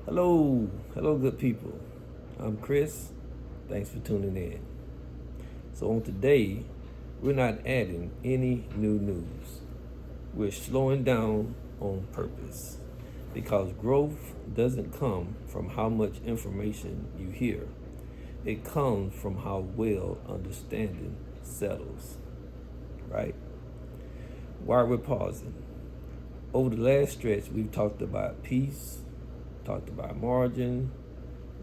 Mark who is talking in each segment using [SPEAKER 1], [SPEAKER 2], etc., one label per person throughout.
[SPEAKER 1] Hello, good people. I'm Chris. Thanks for tuning in. So, on today, we're not adding any new news. We're slowing down on purpose because growth doesn't come from how much information you hear, it comes from how well understanding settles, right? While we're pausing, over the last stretch, we've talked about peace, talked about margin,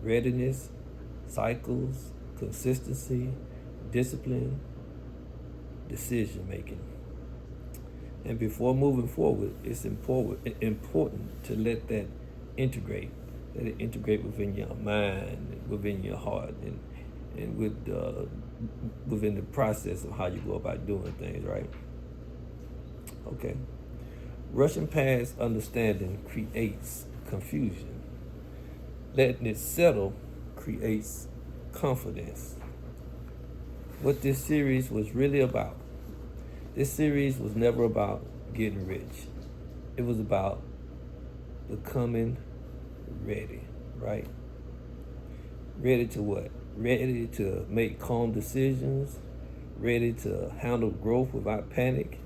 [SPEAKER 1] readiness, cycles, consistency, discipline, decision making. And before moving forward, it's important to let that integrate. Let it integrate within your mind, within your heart, and within the process of how you go about doing things, right? Okay. Rushing past understanding creates confusion. Letting it settle creates confidence. What this series was really about. This series was never about getting rich. It was about becoming ready, right? Ready to what? Ready to make calm decisions, ready to handle growth without panic,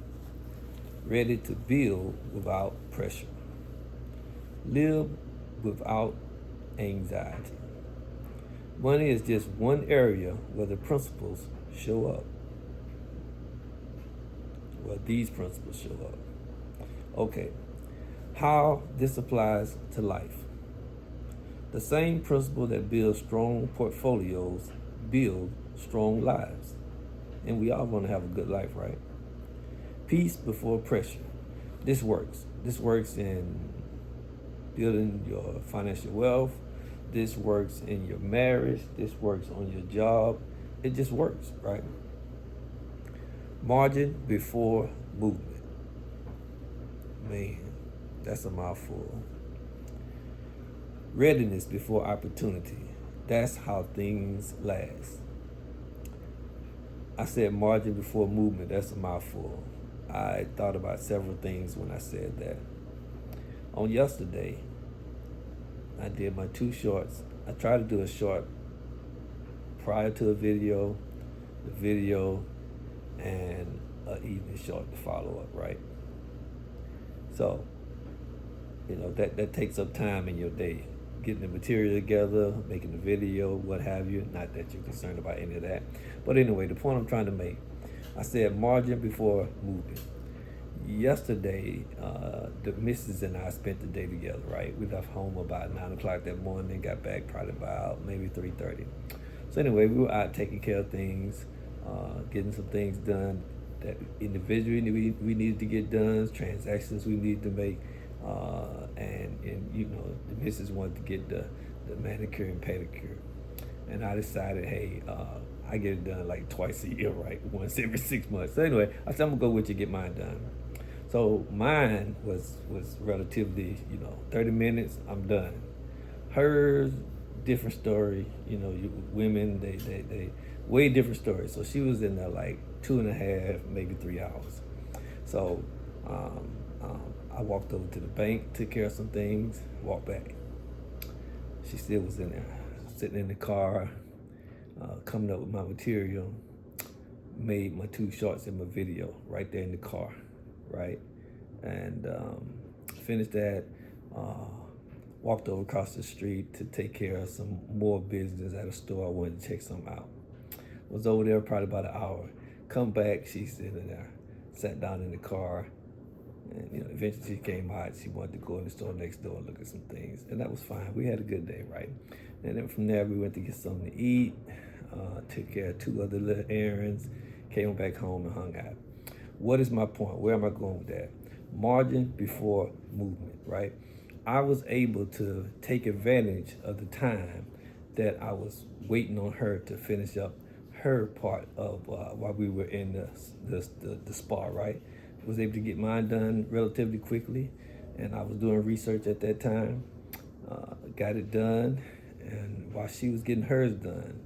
[SPEAKER 1] ready to build without pressure, live without anxiety. Money is just one area where the principles show up. Well, these principles show up. Okay, how this applies to life. The same principle that builds strong portfolios build strong lives. And we all want to have a good life, right? Peace before pressure. This works. This works in building your financial wealth. This works in your marriage. This works on your job. It just works, right? Margin before movement. Man, that's a mouthful. Readiness before opportunity. That's how things last. I said margin before movement. That's a mouthful. I thought about several things when I said that. On yesterday, I did my 2 shorts. I tried to do a short prior to the video, and an evening short to follow up, right? So, that takes up time in your day. Getting the material together, making the video, what have you. Not that you're concerned about any of that. But anyway, the point I'm trying to make, I said margin before movement. Yesterday, the missus and I spent the day together, right? We left home about 9 o'clock that morning, got back probably about maybe 3:30. So anyway, we were out taking care of things, getting some things done that individually we needed to get done, transactions we needed to make, and the missus wanted to get the manicure and pedicure, and I decided, hey, I get it done like twice a year, right? Once every 6 months. So anyway, I said I'm gonna go with you, get mine done. So mine was relatively, 30 minutes, I'm done. Hers, different story. Women, they way different story. So she was in there like 2.5, maybe 3 hours. So um, I walked over to the bank, took care of some things, walked back. She still was in there, sitting in the car, coming up with my material, made my 2 shorts in my video right there in the car, right? And finished that, uh, walked over across the street to take care of some more business at a store. I wanted to check something out. Was over there probably about an hour. Come back, she's sitting there, sat down in the car, and eventually she came out. She wanted to go in the store next door and look at some things, and that was fine. We had a good day, right? And then from there we went to get something to eat, took care of 2 other little errands, came back home and hung out. What is my point? Where am I going with that? Margin before movement, right? I was able to take advantage of the time that I was waiting on her to finish up her part of while we were in the spa, right? I was able to get mine done relatively quickly, and I was doing research at that time. Got it done, and while she was getting hers done,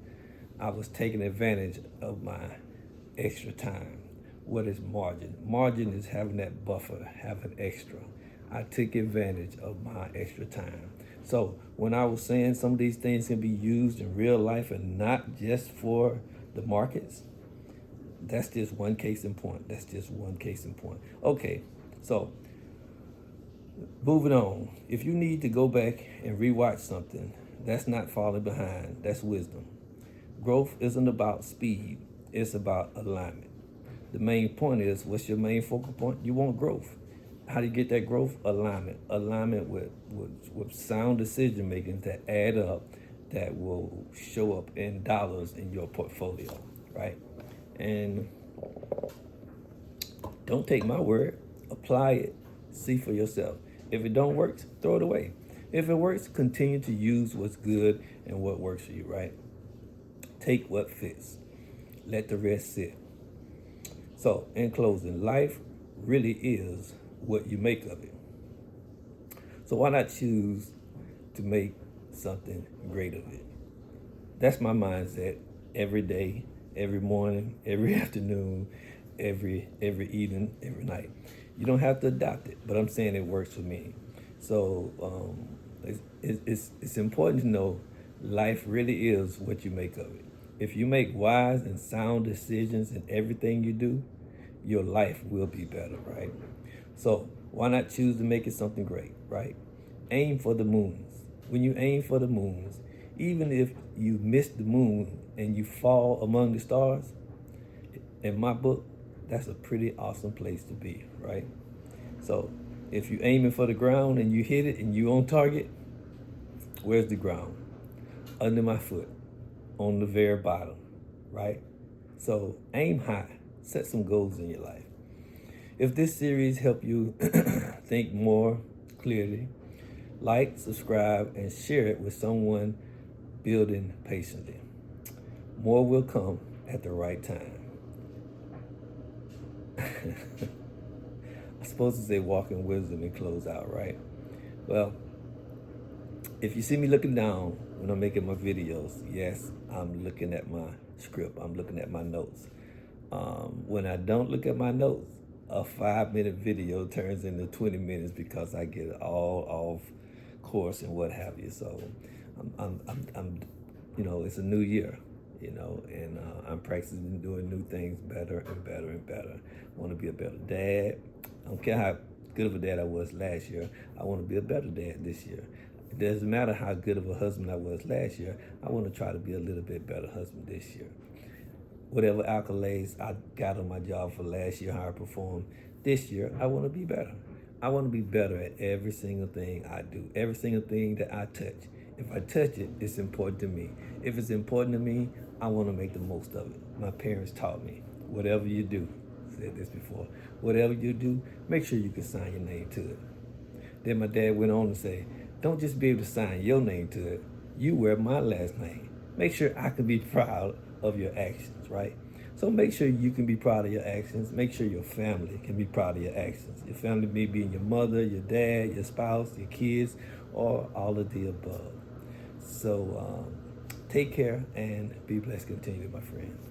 [SPEAKER 1] I was taking advantage of my extra time. What is margin? Margin is having that buffer, having extra. I took advantage of my extra time. So when I was saying some of these things can be used in real life and not just for the markets, that's just one case in point. That's just one case in point. Okay, so moving on. If you need to go back and rewatch something, that's not falling behind. That's wisdom. Growth isn't about speed. It's about alignment. The main point is, what's your main focal point? You want growth. How do you get that growth? Alignment. Alignment with sound decision making that add up, that will show up in dollars in your portfolio, right? And don't take my word. Apply it. See for yourself. If it don't work, throw it away. If it works, continue to use what's good and what works for you, right? Take what fits. Let the rest sit. So, in closing, life really is what you make of it. So why not choose to make something great of it? That's my mindset every day, every morning, every afternoon, every evening, every night. You don't have to adopt it, but I'm saying it works for me. So it's important to know life really is what you make of it. If you make wise and sound decisions in everything you do, your life will be better, right? So why not choose to make it something great, right? Aim for the moons. When you aim for the moons, even if you miss the moon and you fall among the stars, in my book, that's a pretty awesome place to be, right? So if you're aiming for the ground and you hit it and you on target, where's the ground? Under my foot, on the very bottom, right? So aim high, set some goals in your life. If this series helped you think more clearly, like, subscribe, and share it with someone building patiently. More will come at the right time. I'm supposed to say walk in wisdom and close out, right? Well, if you see me looking down when I'm making my videos, yes, I'm looking at my script. I'm looking at my notes. When I don't look at my notes, a 5-minute video turns into 20 minutes because I get it all off course and what have you. So I'm it's a new year, and I'm practicing doing new things better and better and better. I want to be a better dad. I don't care how good of a dad I was last year. I want to be a better dad this year. It doesn't matter how good of a husband I was last year. I want to try to be a little bit better husband this year. Whatever accolades I got on my job for last year, how I performed this year, I want to be better. I want to be better at every single thing I do, every single thing that I touch. If I touch it, it's important to me. If it's important to me, I want to make the most of it. My parents taught me, whatever you do, I said this before, whatever you do, make sure you can sign your name to it. Then my dad went on to say, don't just be able to sign your name to it, you wear my last name. Make sure I can be proud of your actions, right? So make sure you can be proud of your actions. Make sure your family can be proud of your actions. Your family may be your mother, your dad, your spouse, your kids, or all of the above. So take care and be blessed continually, my friends.